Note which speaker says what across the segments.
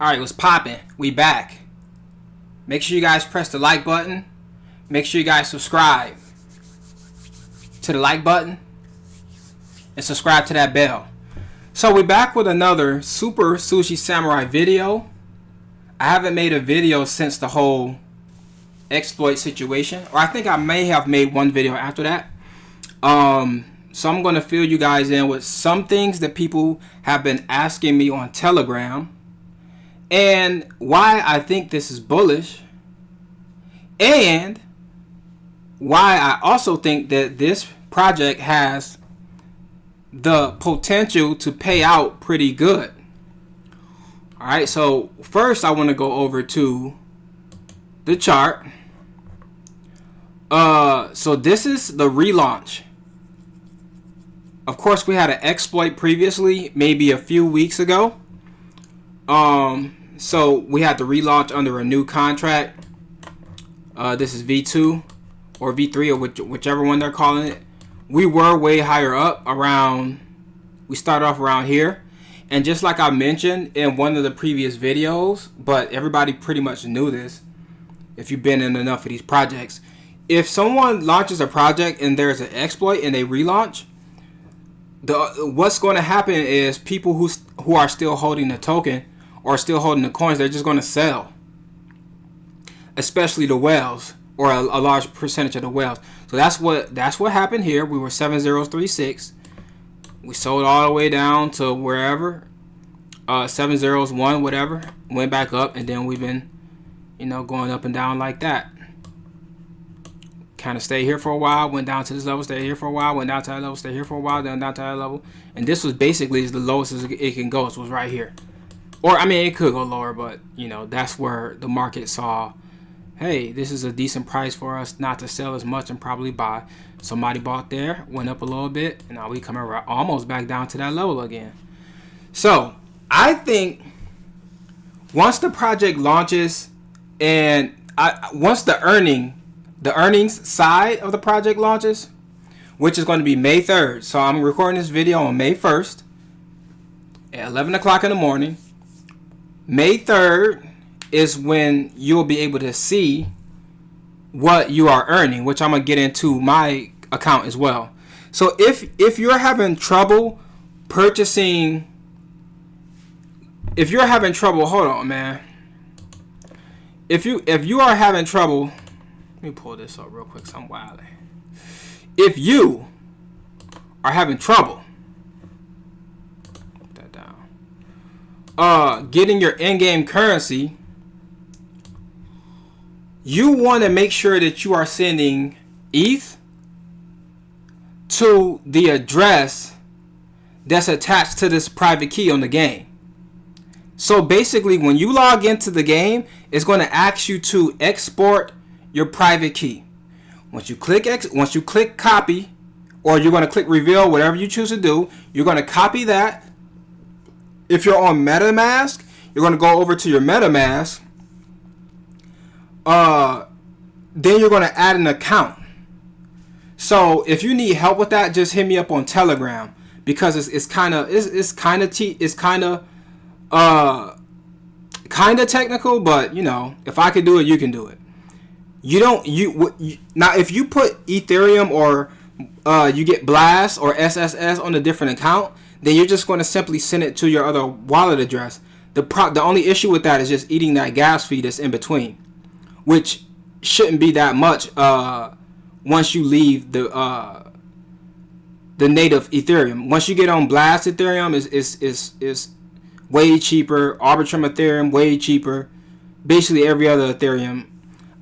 Speaker 1: Alright, what's poppin'? We back. Make sure you guys press the like button. Make sure you guys subscribe to the like button. And subscribe to that bell. So we're back with another Super Sushi Samurai video. I haven't made a video since the whole exploit situation. Or I think I may have made one video after that. So I'm going to fill you guys in with some things that people have been asking me on Telegram. And why I think this is bullish. And why I also think that this project has the potential to pay out pretty good. Alright, so first I want to go over to the chart. So this is the relaunch. Of course, we had an exploit previously, maybe a few weeks ago. So we had the relaunch under a new contract. This is V2 or V3 or whichever one they're calling it. We were way higher up around, we started off around here. And just like I mentioned in one of the previous videos, but everybody pretty much knew this if you've been in enough of these projects. If someone launches a project and there's an exploit and they relaunch, what's going to happen is people who are still holding the token or still holding the coins, they're just going to sell. Especially the whales, or a large percentage of the whales. So that's what happened here. We were 7036. We sold all the way down to wherever, 701, whatever. Went back up, and then we've been, going up and down like that. Kind of stayed here for a while, went down to this level, stayed here for a while, went down to that level, stayed here for a while, then down to that level. And this was basically the lowest as it can go. It was right here. Or, I mean, it could go lower, but, that's where the market saw, hey, this is a decent price for us not to sell as much and probably buy. Somebody bought there, went up a little bit, and now we come around almost back down to that level again. So, I think once the project launches and once the earnings side of the project launches, which is going to be May 3rd. So, I'm recording this video on May 1st at 11 o'clock in the morning. May 3rd is when you'll be able to see what you are earning, which I'm going to get into my account as well. So if you're having trouble purchasing, if you're having trouble, hold on, man. If you are having trouble, let me pull this up real quick, so I'm wilding. If you are having trouble getting your in-game currency, you want to make sure that you are sending ETH to the address that's attached to this private key on the game. So basically, when you log into the game, it's going to ask you to export your private key. Once you click copy, or you're going to click reveal, whatever you choose to do, you're going to copy that. If you're on MetaMask, you're going to go over to your MetaMask. Then you're going to add an account. So if you need help with that, just hit me up on Telegram, because it's kind of technical, but if I could do it, you can do it. Now if you put Ethereum or you get Blast or SSS on a different account, then you're just going to simply send it to your other wallet address. The only issue with that is just eating that gas fee that's in between, which shouldn't be that much once you leave the native Ethereum. Once you get on Blast Ethereum, is way cheaper. Arbitrum Ethereum, way cheaper. Basically every other Ethereum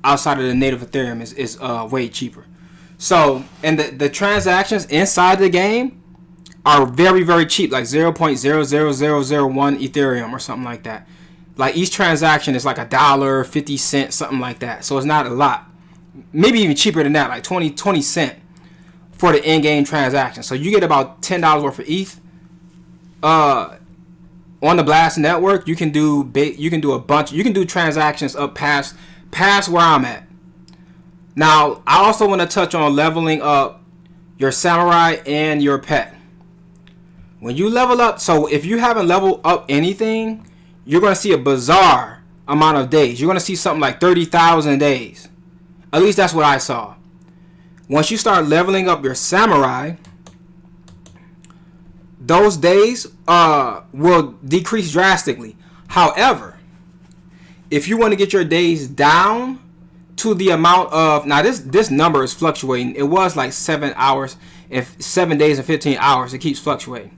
Speaker 1: outside of the native Ethereum is way cheaper. So, and the transactions inside the game are very, very cheap, like 0.00001 Ethereum or something like that. Like each transaction is like $1.50, something like that. So it's not a lot. Maybe even cheaper than that, like 20 cents for the in-game transaction. So you get about $10 worth of ETH. On the Blast network, you can do a bunch. You can do transactions up past where I'm at. Now, I also want to touch on leveling up your samurai and your pet. When you level up, so if you haven't leveled up anything, you're going to see a bizarre amount of days. You're going to see something like 30,000 days. At least that's what I saw. Once you start leveling up your samurai, those days will decrease drastically. However, if you want to get your days down to the amount of, now this number is fluctuating. It was like 7 hours, if 7 days and 15 hours. It keeps fluctuating.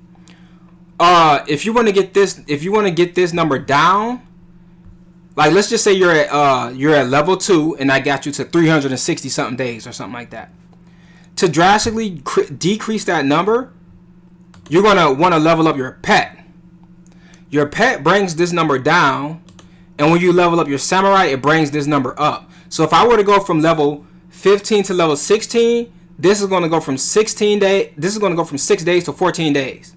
Speaker 1: If you want to get this number down, like let's just say you're at level 2 and I got you to 360 something days or something like that. To drastically decrease that number, you're going to want to level up your pet. Your pet brings this number down, and when you level up your samurai, it brings this number up. So if I were to go from level 15 to level 16, this is going to go from 16 days. This is going to go from 6 days to 14 days.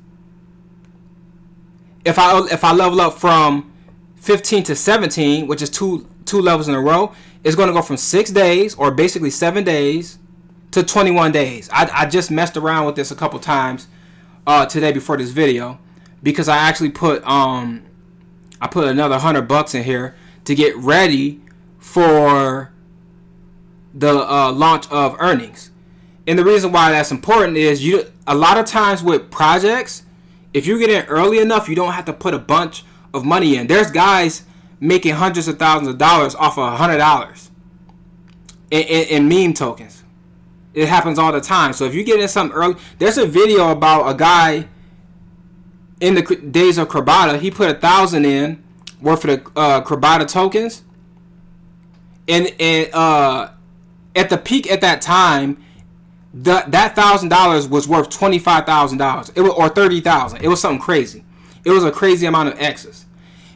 Speaker 1: If I level up from 15 to 17, which is two levels in a row, it's going to go from 6 days, or basically 7 days, to 21 days. I just messed around with this a couple times today before this video, because I actually put I put another $100 in here to get ready for the launch of earnings. And the reason why that's important is a lot of times with projects, if you get in early enough, you don't have to put a bunch of money in. There's guys making hundreds of thousands of dollars off of $100 in meme tokens. It happens all the time. So if you get in something early, there's a video about a guy in the days of Crabada. He put 1,000 in worth of the Crabada tokens, and at the peak at that time, that $1,000 was worth $25,000. It was, or 30,000. It was something crazy. It was a crazy amount of X's.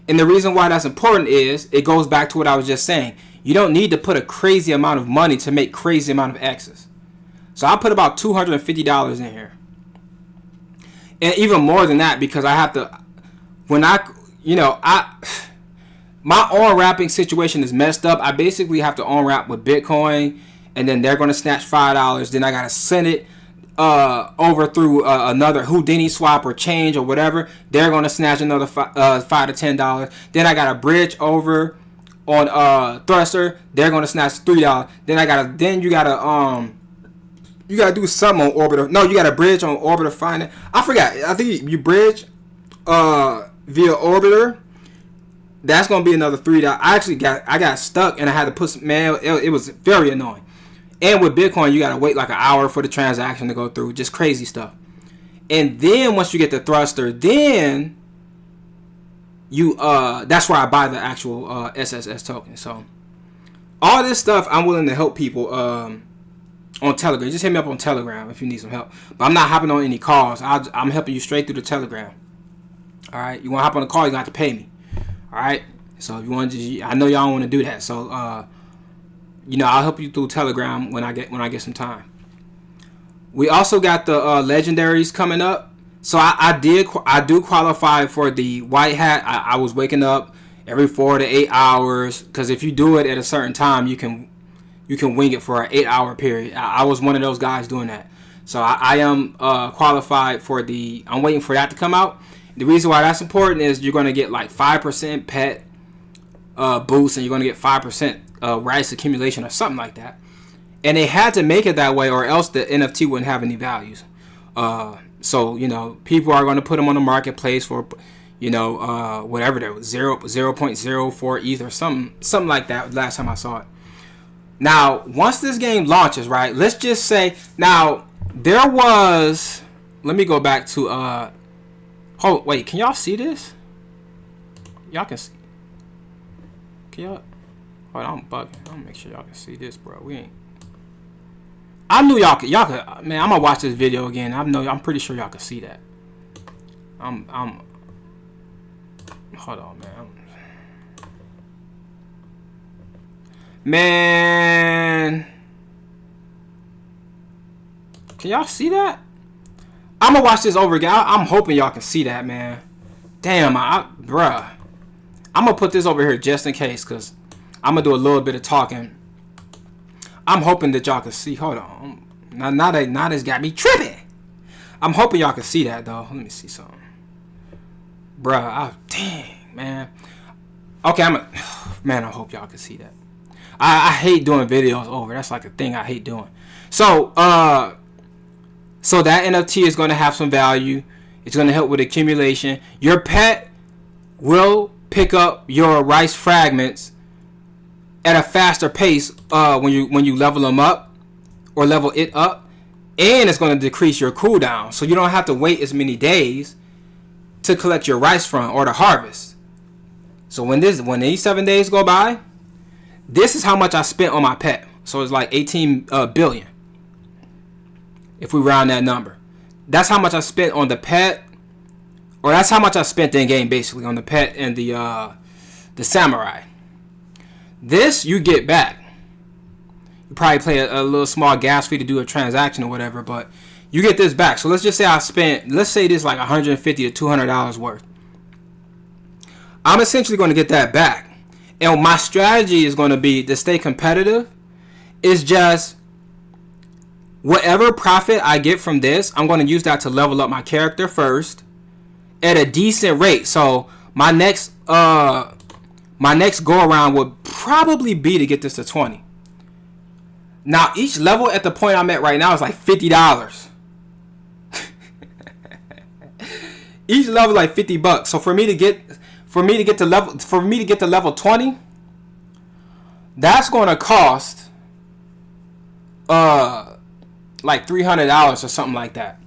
Speaker 1: And the reason why that's important is it goes back to what I was just saying. You don't need to put a crazy amount of money to make crazy amount of X's. So I put about $250 in here, and even more than that, because I have to, my on-ramping situation is messed up. I basically have to on-ramp with Bitcoin, and then they're going to snatch $5. Then I got to send it over through another Houdini swap or change or whatever. They're going to snatch another $5 to $10. Then I got a bridge over on Thruster. They're going to snatch $3. Then you got to do something on Orbiter. No, you got a bridge on Orbiter Finance. I forgot. I think you bridge via Orbiter. That's gonna be another $3. I got stuck and I had to put some, man. It was very annoying. And with Bitcoin, you gotta wait like an hour for the transaction to go through. Just crazy stuff. And then once you get the Thruster, then you that's where I buy the actual SSS token. So all this stuff, I'm willing to help people on Telegram. Just hit me up on Telegram if you need some help. But I'm not hopping on any calls. I'm helping you straight through the Telegram. All right. You want to hop on a call? You got to pay me. All right. So if you want to, I know y'all don't want to do that. So I'll help you through Telegram when I get some time. We also got the legendaries coming up. So I do qualify for the white hat. I was waking up every 4 to 8 hours, because if you do it at a certain time, you can wing it for an 8-hour period. I was one of those guys doing that. So I am qualified for I'm waiting for that to come out. The reason why that's important is you're going to get like 5% pet boost, and you're going to get 5% rice accumulation or something like that. And they had to make it that way, or else the NFT wouldn't have any values. So, people are going to put them on the marketplace for, whatever there was, 0.04 ETH or something like that last time I saw it. Now, once this game launches, right, let's just say, now, there was, let me go back to, wait, can y'all see this? Y'all can see. Can y'all, hold on, I'm bugging. I'm gonna make sure y'all can see this, bro. I knew y'all could, man, I'm gonna watch this video again. I'm pretty sure y'all can see that. Hold on, man. Man, can y'all see that? I'm gonna watch this over again. I'm hoping y'all can see that, man. Damn, bruh. I'm gonna put this over here just in case, cause I'm gonna do a little bit of talking. I'm hoping that y'all can see. Hold on. Now that's got me tripping. I'm hoping y'all can see that though. Let me see something, bruh. Dang, man. Okay, man, I hope y'all can see that. I hate doing videos over. That's like a thing I hate doing. So that NFT is going to have some value. It's going to help with accumulation. Your pet will pick up your rice fragments at a faster pace when you level them up or level it up, and it's going to decrease your cooldown, so you don't have to wait as many days to collect your rice from or to harvest. So when these 7 days go by, this is how much I spent on my pet. So it's like 18 billion. If we round that number, that's how much I spent on the pet, or that's how much I spent in game basically on the pet and the samurai. This you get back. You probably pay a little small gas fee to do a transaction or whatever, but you get this back. So let's just say let's say this like $150 to $200 worth. I'm essentially going to get that back. And my strategy is going to be to stay competitive. Is just whatever profit I get from this, I'm going to use that to level up my character first at a decent rate. So my next go around would probably be to get this to 20. Now each level at the point I'm at right now is like $50. Each level like $50. So for me to get to level 20, that's going to cost like $300 or something like that.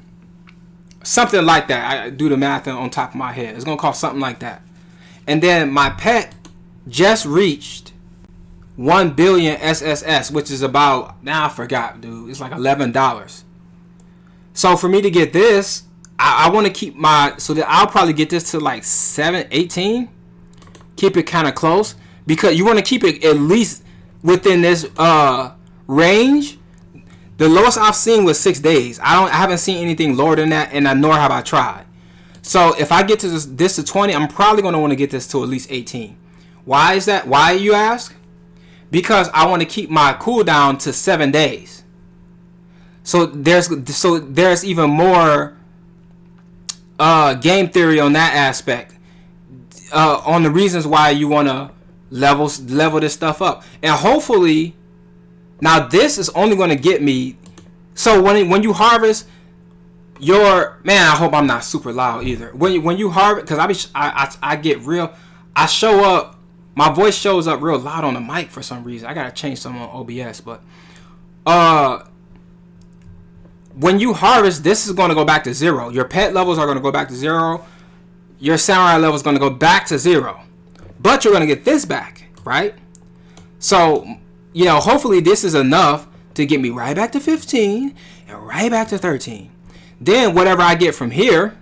Speaker 1: Something like that. I do the math on top of my head. It's going to cost something like that. And then my pet just reached 1 billion SSS, which is about, now I forgot, dude. It's like $11. So for me to get this, I want to keep so that I'll probably get this to like 18. Keep it kind of close, because you want to keep it at least within this range. The lowest I've seen was 6 days. I haven't seen anything lower than that, and nor have I tried. So if I get to this to 20, I'm probably going to want to get this to at least 18. Why is that? Why, you ask? Because I want to keep my cooldown to 7 days. So there's even more game theory on that aspect. On the reasons why you want to level this stuff up. And hopefully, now this is only going to get me. So when you harvest your, man, I hope I'm not super loud either. When you harvest, because I get real, I show up, my voice shows up real loud on the mic for some reason. I gotta change something on OBS, but when you harvest, this is going to go back to 0. Your pet levels are going to go back to 0. Your samurai level is going to go back to 0. But you're going to get this back, right? So, hopefully this is enough to get me right back to 15 and right back to 13. Then whatever I get from here,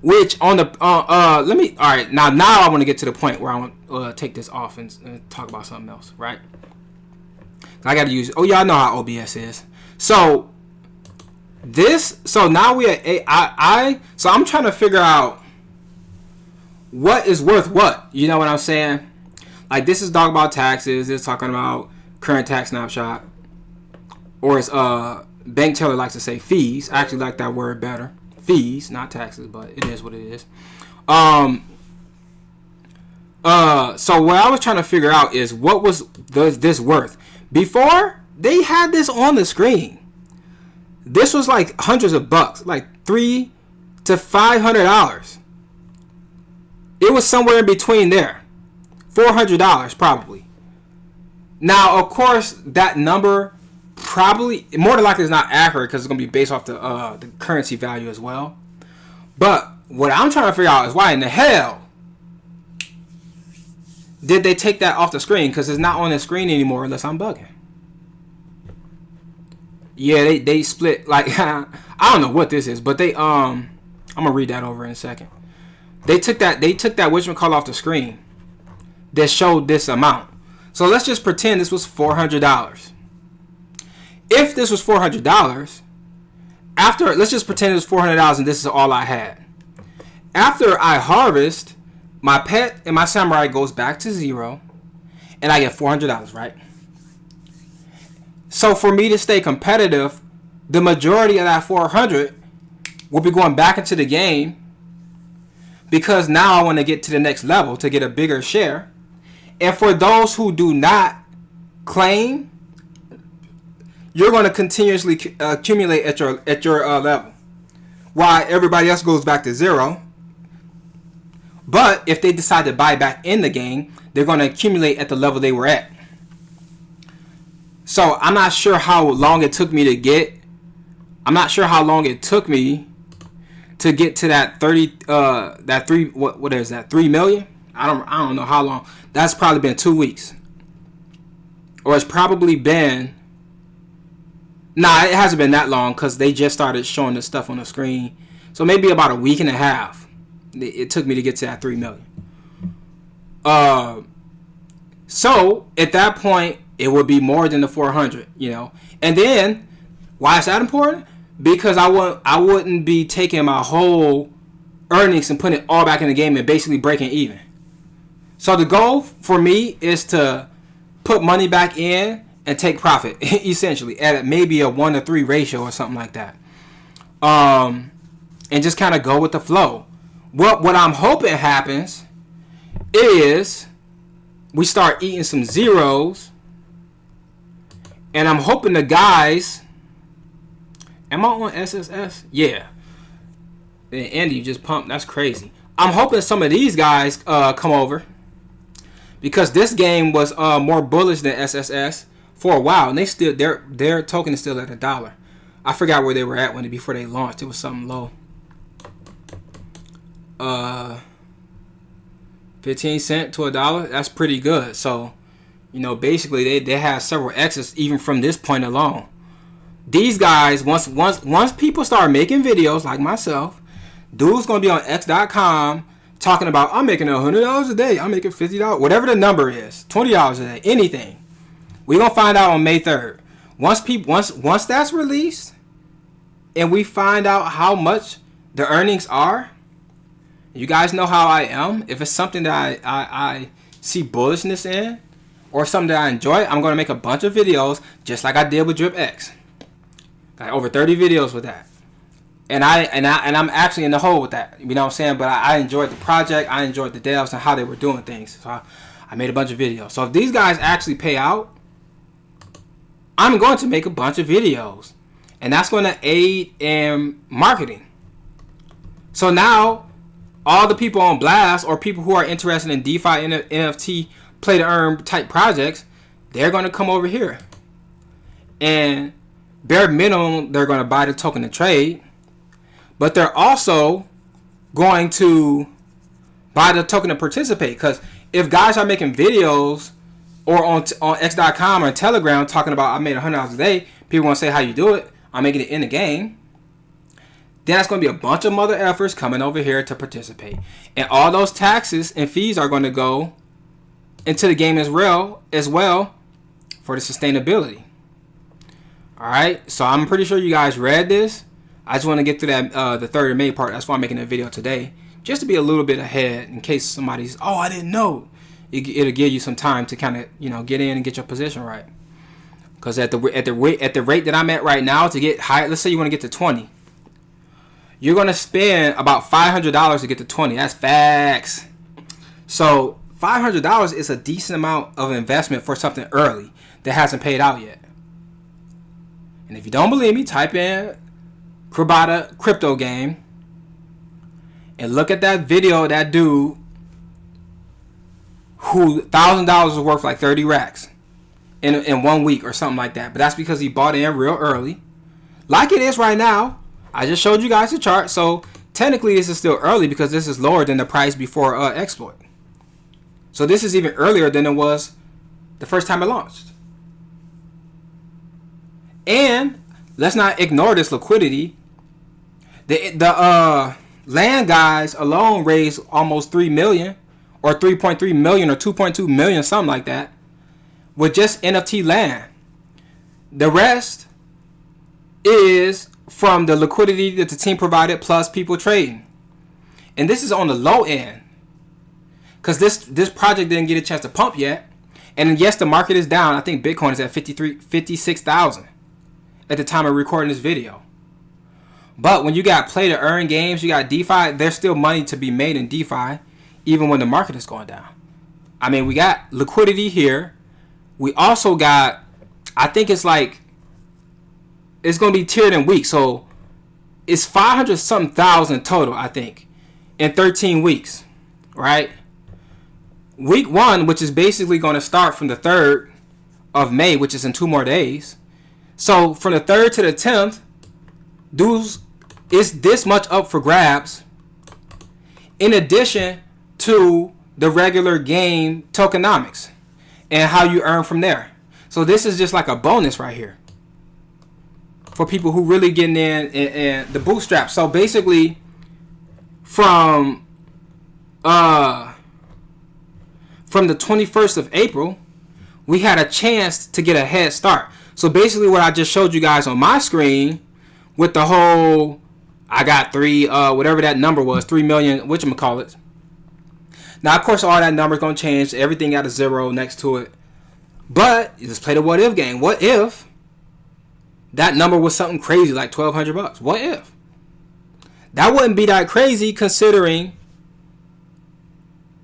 Speaker 1: which on the alright, now I want to get to the point where I want to take this off and talk about something else, right? I got to use, y'all know how OBS is. So now we at so I'm trying to figure out what is worth what. You know what I'm saying? Like, this is talking about taxes. This is talking about current tax snapshot, or as Bank Teller likes to say, fees. I actually like that word better. Fees, not taxes, but it is what it is. So what I was trying to figure out is what was this worth. Before, they had this on the screen. This was like hundreds of bucks, like $300 to $500. It was somewhere in between there. $400 probably. Now, of course, that number probably, more than likely, is not accurate, because it's going to be based off the currency value as well. But what I'm trying to figure out is why in the hell did they take that off the screen? Because it's not on the screen anymore, unless I'm bugging. Yeah, they split, like, I don't know what this is, but they I'm gonna read that over in a second. They took that whatchamacallit off the screen that showed this amount. So let's just pretend this was $400. If this was $400, let's just pretend it was $400 and this is all I had. After I harvest, my pet and my samurai goes back to 0, and I get $400, right? So for me to stay competitive, the majority of that 400 will be going back into the game. because now I want to get to the next level to get a bigger share. And for those who do not claim, you're going to continuously accumulate at your level, while everybody else goes back to zero. But if they decide to buy back in the game, they're going to accumulate at the level they were at. So I'm not sure how long it took me to get. I'm not sure how long it took me to get to that 3 million. I don't know how long. That's probably been 2 weeks, or it's probably been. Nah, it hasn't been that long because they just started showing this stuff on the screen. So maybe about a week and a half it took me to get to that 3 million. So at that point, it would be more than the 400, you know. And then, why is that important? Because I wouldn't be taking my whole earnings and putting it all back in the game and basically breaking even. So the goal for me is to put money back in and take profit, essentially, at maybe a 1-to-3 ratio or something like that. And just kind of go with the flow. What I'm hoping happens is we start eating some zeros. And I'm hoping the guys... Am I on SSS? Yeah. And Andy, you just pumped. That's crazy. I'm hoping some of these guys come over, because this game was more bullish than SSS for a while, and their token is still at $1. I forgot where they were at before they launched. It was something low. 15 cents to $1. That's pretty good. So, you know, basically they have several X's even from this point alone. These guys, once people start making videos like myself, dude's gonna be on X.com talking about, I'm making $100 a day, I'm making $50, whatever the number is, $20 a day, anything. We're gonna find out on May 3rd. Once that's released, and we find out how much the earnings are, you guys know how I am. If it's something that I see bullishness in, or something that I enjoy, I'm gonna make a bunch of videos just like I did with DripX. Got over 30 videos with that. And I'm actually in the hole with that. You know what I'm saying? But I enjoyed the project. I enjoyed the devs and how they were doing things. So I made a bunch of videos. So if these guys actually pay out, I'm going to make a bunch of videos. And that's going to aid in marketing. So now, all the people on Blast, or people who are interested in DeFi, NFT, play to earn type projects, they're going to come over here. And bare minimum, they're going to buy the token to trade. But they're also going to buy the token to participate. Because if guys are making videos or on X.com or Telegram talking about, I made $100 a day, people want to say how you do it, I'm making it in the game, then that's going to be a bunch of mother effers coming over here to participate. And all those taxes and fees are going to go into the game as well for the sustainability. Alright, so I'm pretty sure you guys read this. I just want to get to that the 3rd of May part. That's why I'm making a video today, just to be a little bit ahead in case somebody's, oh, I didn't know. It'll give you some time to kind of, you know, get in and get your position right. Because at the rate that I'm at right now, to get high, let's say you want to get to 20, you're gonna spend about $500 to get to 20. That's facts. So $500 is a decent amount of investment for something early that hasn't paid out yet. And if you don't believe me, type in Crabada crypto game and look at that video of that dude who $1,000 was worth like 30 racks in 1 week or something like that. But that's because he bought in real early, like it is right now. I just showed you guys the chart, so technically this is still early because this is lower than the price before exploit. So this is even earlier than it was the first time it launched. And let's not ignore this liquidity. The land guys alone raised almost 3 million or 3.3 million or 2.2 million, something like that, with just NFT land. The rest is from the liquidity that the team provided plus people trading. And this is on the low end, because this project didn't get a chance to pump yet. And yes, the market is down. I think Bitcoin is at 56,000 at the time of recording this video. But when you got play to earn games, you got DeFi, there's still money to be made in DeFi, even when the market is going down. I mean, we got liquidity here. We also got, I think it's like, it's going to be tiered in weeks. So it's 500 something thousand total, I think, in 13 weeks, right? Week 1, which is basically going to start from the 3rd of May, which is in 2 more days. So from the 3rd to the 10th, dudes, is this much up for grabs, in addition to the regular game tokenomics and how you earn from there. So this is just like a bonus right here for people who really getting in and the bootstrap. So basically, from the 21st of April, we had a chance to get a head start. So basically what I just showed you guys on my screen with the whole, I got whatever that number was, 3 million, whatchamacallit. Now, of course, all that number's going to change. Everything got a 0 next to it. But let's play the what if game. What if that number was something crazy like $1,200? What if? That wouldn't be that crazy considering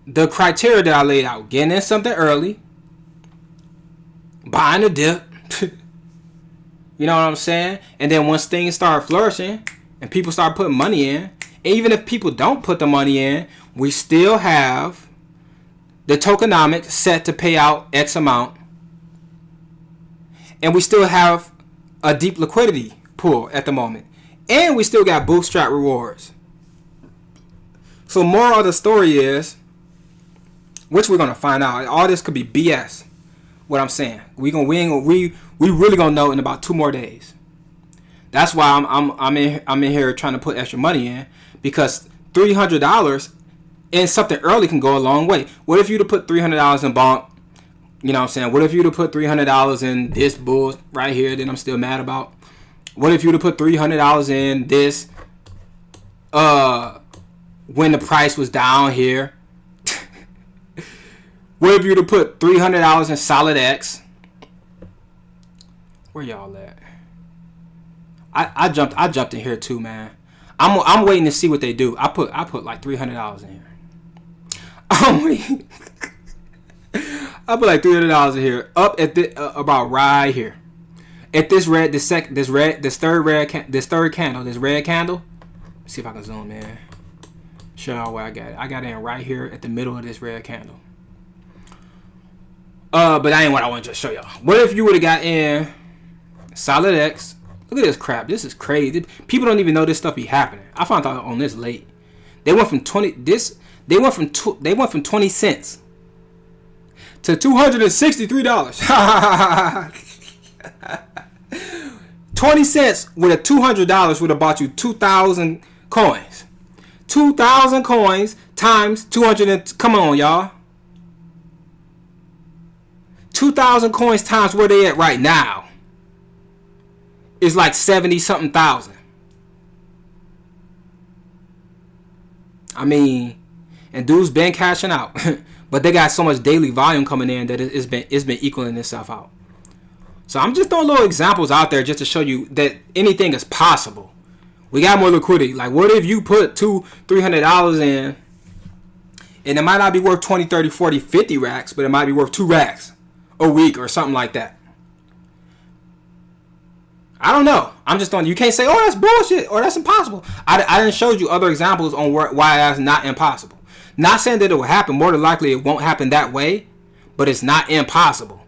Speaker 1: the criteria that I laid out. Getting in something early, buying a dip. You know what I'm saying? And then once things start flourishing and people start putting money in, even if people don't put the money in, we still have the tokenomics set to pay out X amount. And we still have a deep liquidity pool at the moment. And we still got bootstrap rewards. So moral of the story is, which we're going to find out, all this could be BS. What I'm saying, we really gonna know in about 2 more days. That's why I'm in here trying to put extra money in, because $300 in something early can go a long way. What if you'd have put $300 in Bonk? You know what I'm saying? What if you'd have put $300 in this bull right here that I'm still mad about? What if you'd have put $300 in this when the price was down here? What if you'd have put $300 in Solid X? Where y'all at? I jumped in here too, man. I'm waiting to see what they do. I put like $300 in here. I'm waiting. I put like $300 in here. Up at the about right here. At this red candle. Let's see if I can zoom in. Show y'all where I got it. I got it in right here at the middle of this red candle. But that ain't what I want to just show y'all. What if you would have got in Solid X? Look at this crap. This is crazy. People don't even know this stuff be happening. I found out on this late. They went from 20 cents to $263. 20 cents with a $200 would have bought you 2,000 coins. 2,000 coins times 200. Come on, y'all. 2,000 coins times where they at right now is like 70 something thousand. I mean, and dudes been cashing out, but they got so much daily volume coming in that it's been equaling itself out. So I'm just throwing little examples out there just to show you that anything is possible. We got more liquidity. Like, what if you put $300 in, and it might not be worth 20, 30, 40, 50 racks, but it might be worth 2 racks a week or something like that. I don't know. I'm just throwing. You can't say, oh, that's bullshit or that's impossible. I didn't show you other examples on why that's not impossible. Not saying that it will happen. More than likely, it won't happen that way, but it's not impossible.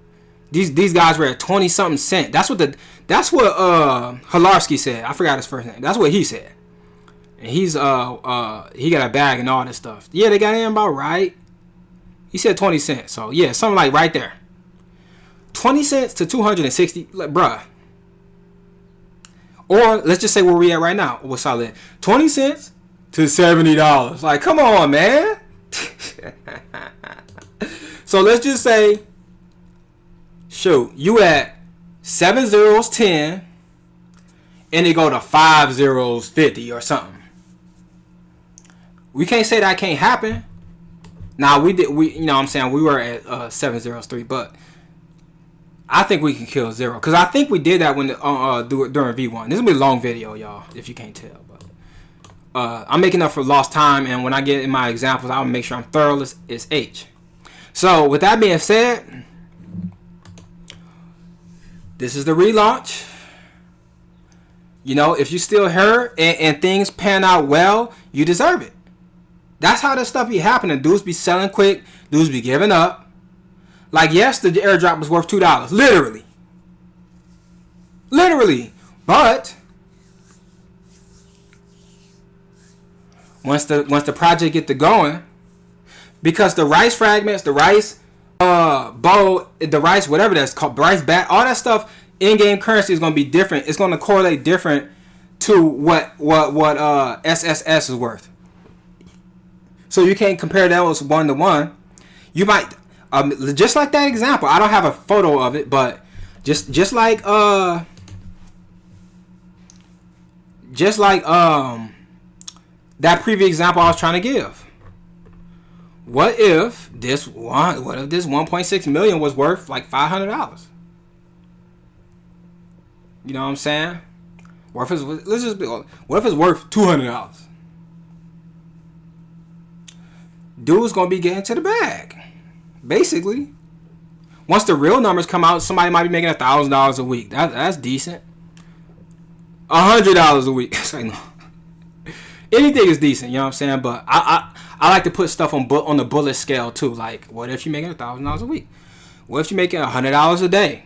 Speaker 1: These guys were at 20 something cent. That's what Hilarski said. I forgot his first name. That's what he said. And he got a bag and all this stuff. Yeah, they got in about right. He said 20 cents. So yeah, something like right there. 20 cents to 260, like, bruh. Or let's just say where we at right now. What's solid? 20 cents to $70. Like, come on, man. So let's just say, shoot, you at 7 zeros 10, and they go to 5 zeros 50 or something. We can't say that can't happen. Now we you know what I'm saying, we were at 7 zeros 3, but I think we can kill 0 because I think we did that when during V1. This will be a long video, y'all, if you can't tell. But I'm making up for lost time, and when I get in my examples, I'll make sure I'm thorough. It's H. So with that being said, this is the relaunch. You know, if you still here and things pan out well, you deserve it. That's how this stuff be happening. Dudes be selling quick. Dudes be giving up. Like, yes, the airdrop was worth $2. Literally. Literally. But once the project get to going, because the rice fragments, the rice bowl, the rice, whatever that's called, rice bat, all that stuff, in-game currency is going to be different. It's going to correlate different to what SSS is worth. So you can't compare those 1-to-1. You might, just like that example. I don't have a photo of it, but just like that previous example I was trying to give. What if this 1.6 million was worth like $500? You know what I'm saying? What if it's worth $200? Dude's gonna be getting to the bag, basically. Once the real numbers come out, somebody might be making $1,000 a week. That's decent. $100 a week. It's like, no. Anything is decent, you know what I'm saying? But I like to put stuff on the bullet scale too. Like, what if you're making $1,000 a week? What if you're making $100 a day?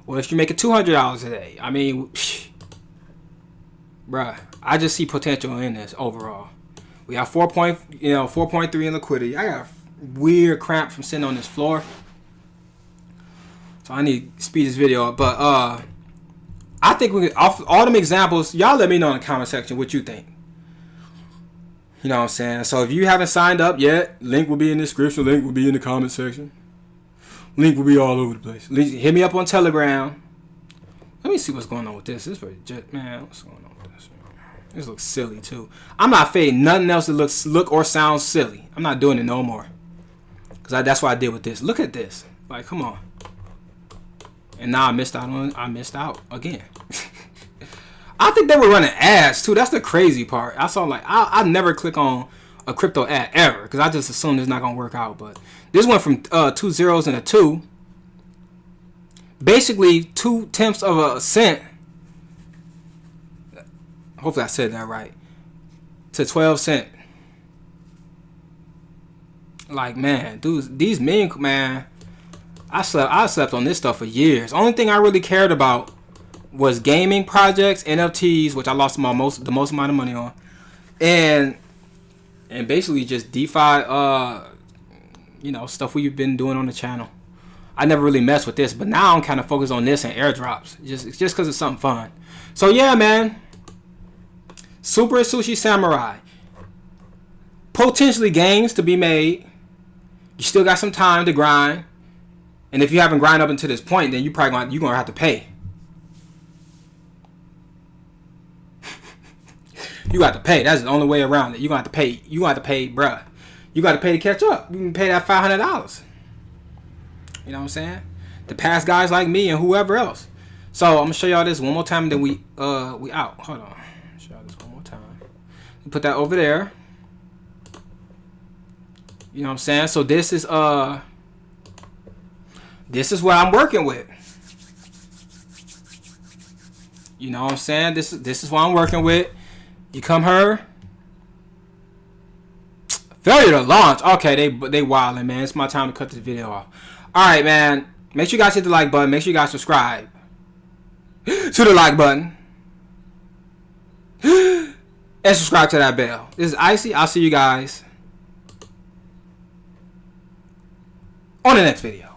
Speaker 1: What if you're making $200 a day? I mean, bruh, I just see potential in this overall. We got 4.3 in liquidity. I got a weird cramp from sitting on this floor, so I need to speed this video up. But I think we could, off all them examples, y'all let me know in the comment section what you think. You know what I'm saying? So if you haven't signed up yet, link will be in the description. Link will be in the comment section. Link will be all over the place. Hit me up on Telegram. Let me see what's going on with this. This is man, what's going on with this? This looks silly too. I'm not fading nothing else that look or sounds silly. I'm not doing it no more. Cause that's what I did with this. Look at this. Like, come on. And now I missed out again. I think they were running ads too. That's the crazy part. I saw like I never click on a crypto ad ever because I just assume it's not gonna work out. But this went from 2 zeros and a 2, basically 0.2 of a cent. Hopefully I said that right. To 12 cent. Like, man, dudes, these men, man. I slept on this stuff for years. Only thing I really cared about was gaming projects, NFTs, which I lost the most amount of money on, and basically just DeFi, stuff we've been doing on the channel. I never really messed with this, but now I'm kind of focused on this and airdrops, just because it's something fun. So yeah, man, Super Sushi Samurai, potentially gains to be made. You still got some time to grind. And if you haven't grinded up until this point, then you're gonna have to pay. You got to pay. That's the only way around it. You gonna have to pay. You gonna have to pay, bruh. You got to pay to catch up. You can pay that $500. You know what I'm saying? To past guys like me and whoever else. So I'm gonna show y'all this one more time, and then we out. Hold on. Show y'all this one more time. Put that over there. You know what I'm saying? So this is what I'm working with. You know what I'm saying? This is what I'm working with. You come here. Failure to launch. Okay, they wildin', man. It's my time to cut this video off. Alright, man. Make sure you guys hit the like button. Make sure you guys subscribe to the like button. And subscribe to that bell. This is Icy. I'll see you guys on the next video.